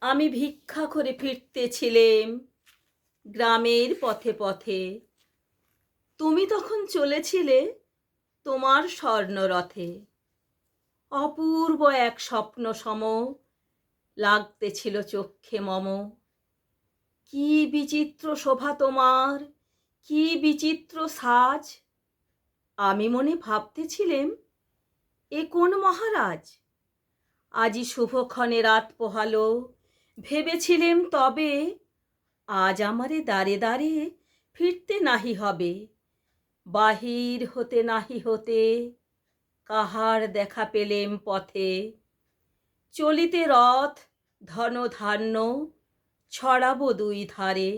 আমি ভিক্ষা করে ফিরতেছিলেম গ্রামের পথে পথে। তুমি তখন চলেছিলে তোমার স্বর্ণরথে। অপূর্ব এক স্বপ্ন সম লাগতেছিল চক্ষে মম। কি বিচিত্র শোভা তোমার, কি বিচিত্র সাজ। আমি মনে ভাবতেছিলেম, এ কোন মহারাজ? আজি শুভক্ষণে রাত পোহালো, ভেবেছিলেম তবে আজ আমারে দ্বারে দ্বারে ফিরতে নাহি হবে। বাহির হতে নাহি হতে কাহার দেখা পেলেম পথে। চলিতে রথ ধনধান্য ছড়াবো দুই ধারে।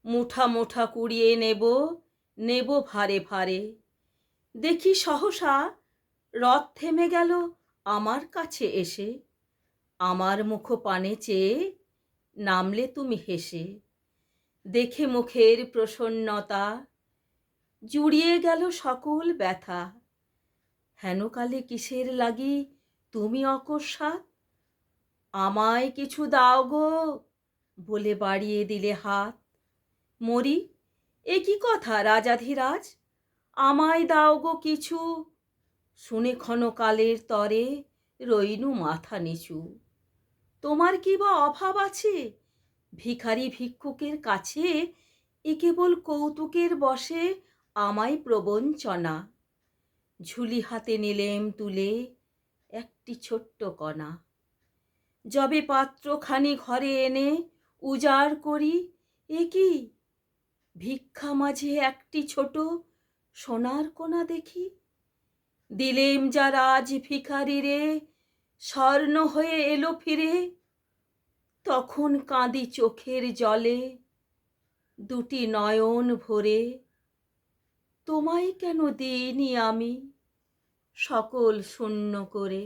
মুঠা মুঠা কুড়িয়ে নেব, নেব ভারে ভারে। দেখি সহসা রথ থেমে গেল আমার কাছে এসে। আমার মুখ পানে চেয়ে নামলে তুমি হেসে। দেখে মুখের প্রসন্নতা জুড়িয়ে গেল সকল ব্যথা। হেনকালে কিসের লাগি তুমি অকস্মাৎ? আমায় কিছু দাও গো বলে বাড়িয়ে দিলে হাত। মরি, এ কি কথা রাজাধিরাজ? আমায় দাও গো কিছু। শুনে ক্ষণকালের তরে রইনু মাথা নিচু। তোমার কি বা অভাব আছে ভিখারি ভিক্ষুকের কাছে? এ কেবল কৌতুকের বশে আমায় প্রবঞ্চনা। ঝুলি হাতে নিলেম তুলে একটি ছোট্ট কণা। যবে পাত্রখানি ঘরে এনে উজাড় করি, এ কি ভিক্ষা মাঝে একটি ছোট সোনার কণা দেখি। দিলেম যারা আজ ভিখারি রে, স্বর্ণ হয়ে এলো ফিরে। তখন কাঁদি চোখের জলে দুটি নয়ন ভরে। তোমায় কেন দিইনি আমি সকল শূন্য করে?